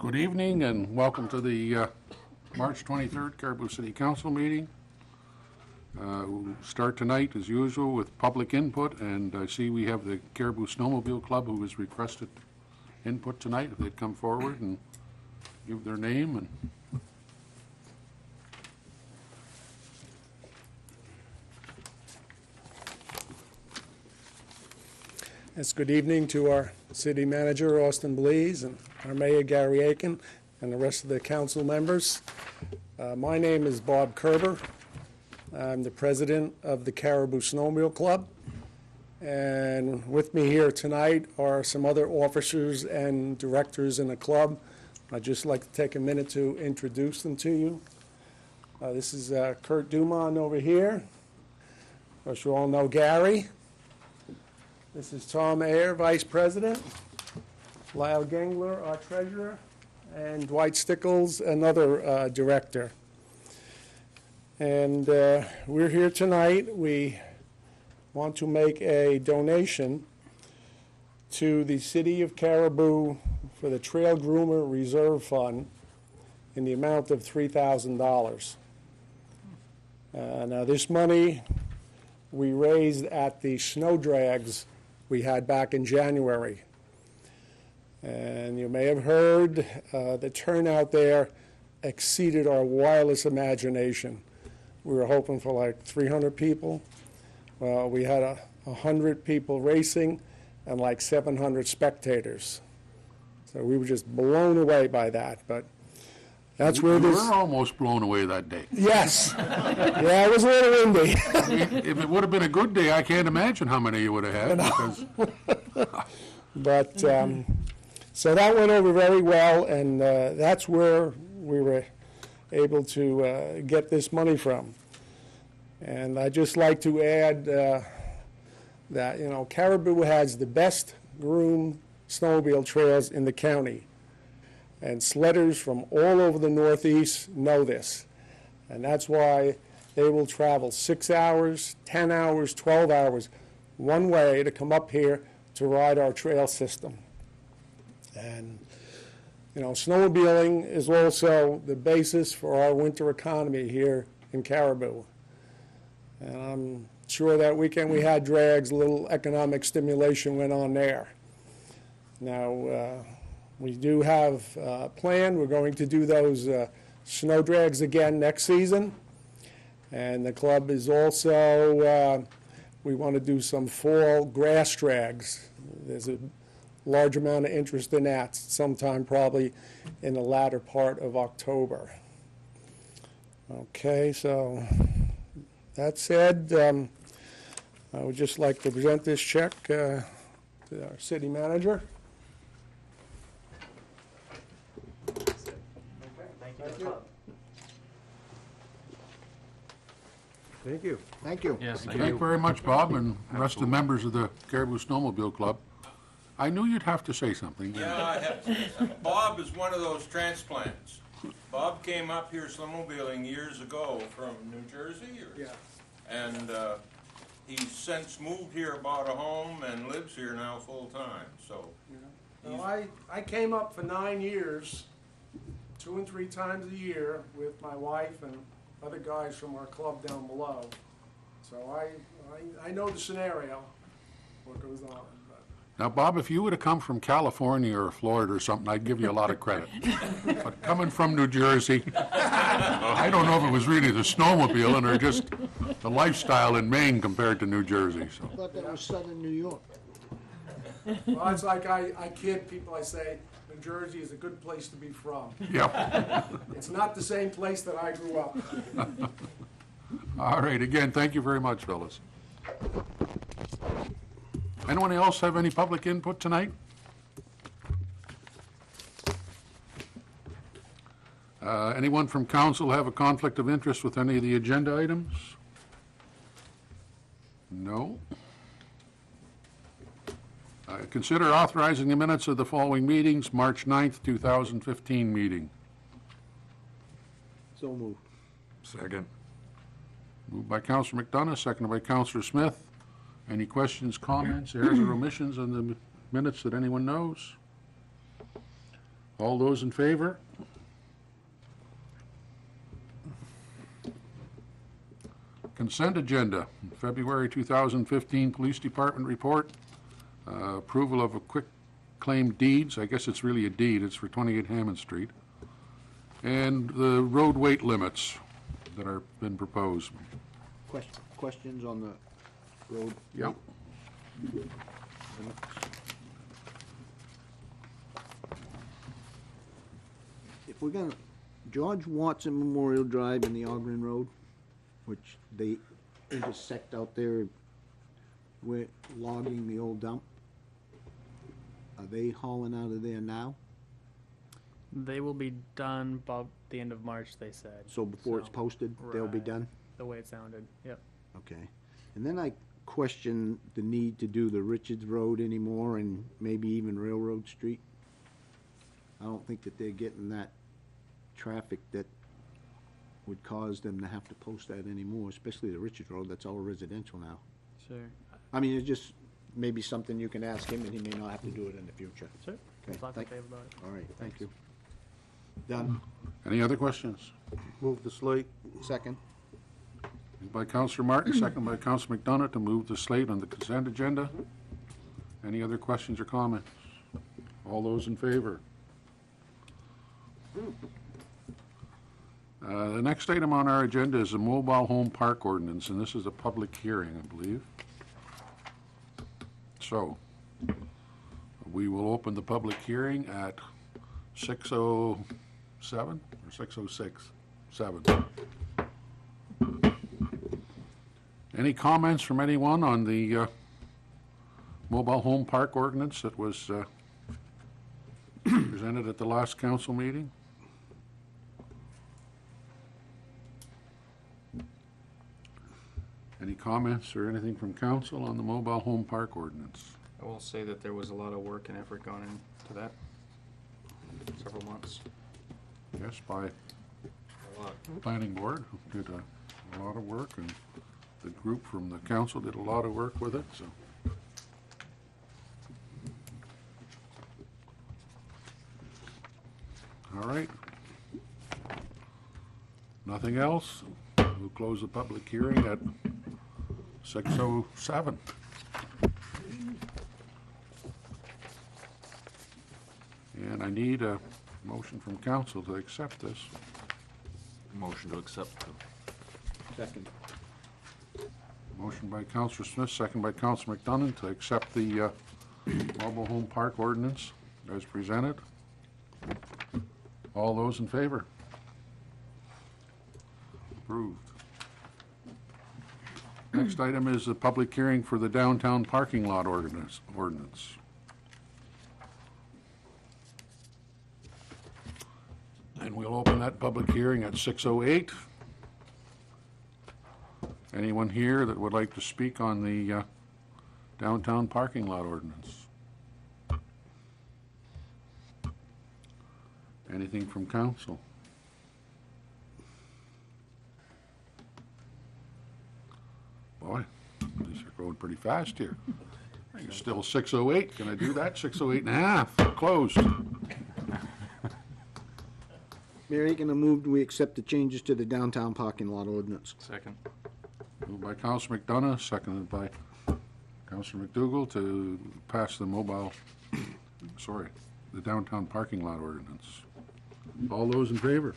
Good evening and welcome to the March 23rd Caribou City Council meeting. We'll start tonight as usual with public input, and I see we have the Caribou Snowmobile Club who has requested input tonight. If they'd come forward and give their name. And Yes, good evening to our city manager, Austin Blees, and our mayor, Gary Aiken, and the rest of the council members. My name is Bob Kerber. I'm the president of the Caribou Snowmobile Club. And with me here tonight are some other officers and directors in the club. I'd just like to take a minute to introduce them to you. This is Kurt Dumont over here. Of course, you all know Gary. This is Tom Ayer, Vice President, Lyle Gengler, our Treasurer, and Dwight Stickles, another Director. And we're here tonight. We want to make a donation to the City of Caribou for the Trail Groomer Reserve Fund in the amount of $3,000. Now, this money we raised at the snow drags we had back in January. And you may have heard the turnout there exceeded our wildest imagination. We were hoping for like 300 people. Well, we had 100 people racing and like 700 spectators. So we were just blown away by that. But that's where this... We were almost blown away that day. Yes. Yeah, it was a little windy. If it would have been a good day, I can't imagine how many you would have had. Because... But, so that went over very well, and that's where we were able to get this money from. And I'd just like to add that, you know, Caribou has the best groomed snowmobile trails in the county. And sledders from all over the Northeast know this. And that's why they will travel 6 hours, 10 hours, 12 hours one way to come up here to ride our trail system. And, you know, snowmobiling is also the basis for our winter economy here in Caribou. And I'm sure that weekend we had drags, a little economic stimulation went on there. Now, we do have a plan. We're going to do those snow drags again next season. And the club is also, we want to do some fall grass drags. There's a large amount of interest in that sometime probably in the latter part of October. Okay, so that said, I would just like to present this check to our city manager. Thank you. Thank you. Yes, Thank you very much, Bob, and the rest of the members of the Caribou Snowmobile Club. I knew you'd have to say something. Yeah, I have to say something. Bob is one of those transplants. Bob came up here snowmobiling years ago from New Jersey, and he's since moved here, bought a home, and lives here now full time. So, Well, I came up for 9 years, 2 and 3 times a year with my wife and other guys from our club down below. So I know the scenario, what goes on. But. Now, Bob, if you would have come from California or Florida or something, I'd give you a lot of credit. But coming from New Jersey, I don't know if it was really the snowmobiling or just the lifestyle in Maine compared to New Jersey. So. I thought that was southern New York. Well, it's like I kid people, I say, New Jersey is a good place to be from. Yep. It's not the same place that I grew up. All right, again, thank you very much, fellas. Anyone else have any public input tonight? Anyone from council have a conflict of interest with any of the agenda items? No. Consider authorizing the minutes of the following meetings: March 9th, 2015 meeting. So moved. Second. Moved by Councilor McDonough, seconded by Councilor Smith. Any questions, comments, errors, or omissions on the minutes that anyone knows? All those in favor? Consent agenda, February 2015 Police Department report, approval of a quick claim deeds, I guess it's really a deed, it's for 28 Hammond Street, and the road weight limits that are been proposed. Questions on the road? Yep. limits? If we're gonna, George Watson Memorial Drive and the Ogren Road, which they intersect out there, we're logging the old dump. Are they hauling out of there now? They will be done about the end of March, they said. So before it's So, posted, they'll be right. done? The way it sounded, yep. Okay. And then I question the need to do the Richards Road anymore and maybe even Railroad Street. I don't think that they're getting that traffic that would cause them to have to post that anymore, especially the Richards Road, that's all residential now. Sure. I mean, it's just maybe something you can ask him and he may not have to do it in the future. Sure. Okay, Talk to thank- Dave about it. All right, thank you. Done. Any other questions? Move the slate. Second. Moved by Counselor Martin, second by Counselor McDonough to move the slate on the consent agenda. Any other questions or comments? All those in favor? The next item on our agenda is a mobile home park ordinance, and this is a public hearing, I believe. So, we will open the public hearing at 6:07 or 6:06? 7. Any comments from anyone on the mobile home park ordinance that was presented at the last council meeting? Any comments or anything from council on the mobile home park ordinance? I will say that there was a lot of work and effort gone into that. Several months. Yes, by A lot. planning board, who did a lot of work, and the group from the council did a lot of work with it, so. All right. Nothing else? We'll close the public hearing at 6:07. And I need a motion from council to accept this. Motion to accept. Second. Motion by Counselor Smith, second by Counselor McDonough to accept the mobile home park ordinance as presented. All those in favor? Approved. Next item is the public hearing for the downtown parking lot ordinance. And we'll open that public hearing at 6:08. Anyone here that would like to speak on the downtown parking lot ordinance? Anything from council? Boy, these are going pretty fast here. It's still 6:08. Can I do that? 6:08 and a half. Closed. Mayor Aiken, I moved we accept the changes to the downtown parking lot ordinance. Second. Moved by Counselor McDonough, seconded by Counselor McDougall to pass the the downtown parking lot ordinance. All those in favor?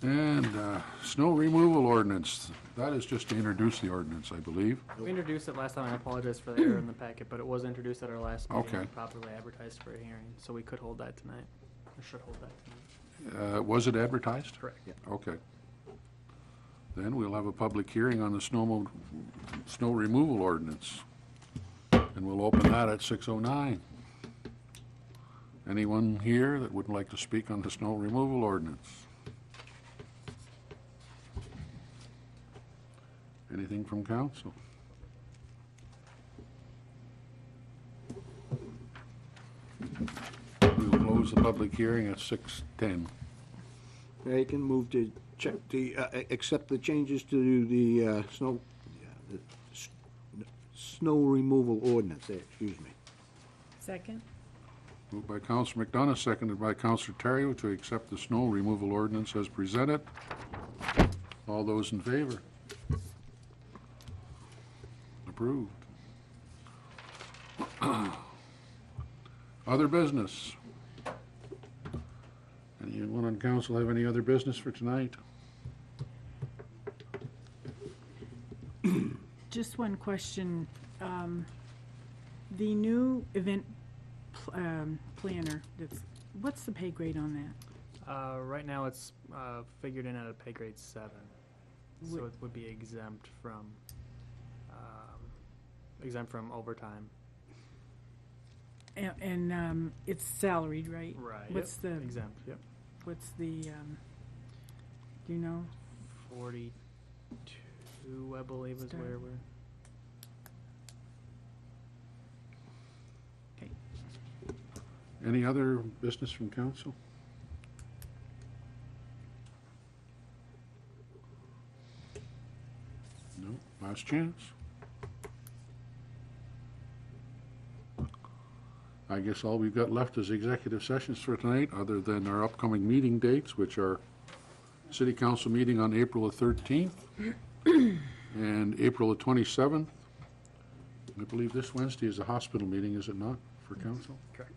And snow removal ordinance. That is just to introduce the ordinance, I believe. We introduced it last time. I apologize for the error in the packet, but it was introduced at our last meeting Okay. and properly advertised for a hearing, so we could hold that tonight, or should hold that tonight. Was it advertised? Correct. Okay. Then we'll have a public hearing on the snow removal ordinance. And we'll open that at 6:09. Anyone here that would like to speak on the snow removal ordinance? Anything from council? We will close the public hearing at 6:10. Mayor Aiken, move to check the, accept the changes to the snow removal ordinance, excuse me. Second? Moved by Counselor McDonough, seconded by Counselor Terry to accept the snow removal ordinance as presented. All those in favor? Approved. Other business? Anyone on council have any other business for tonight? Just one question. The new event planner, what's the pay grade on that? Right now, it's figured in at a pay grade 7, so Would- it would be exempt from overtime. And it's salaried, right? Right. What's the, Exempt? Yep. what's the, do you know? 42, I believe, is Start. where we're. Okay. Any other business from council? No, last chance. I guess all we've got left is executive sessions for tonight, other than our upcoming meeting dates, which are city council meeting on April the 13th and April the 27th. I believe this Wednesday is a hospital meeting, is it not, for council? Correct.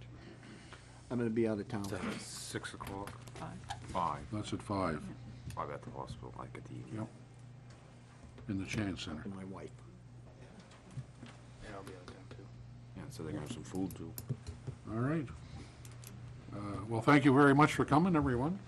I'm gonna be out of town. 6 o'clock? 5. 5. That's at 5, 5 at the hospital, like at the evening. yep, in the Chance Center. And my wife. Yeah, I'll be out of town too. Yeah, so they're gonna have some food too. All right. Well, thank you very much for coming, everyone.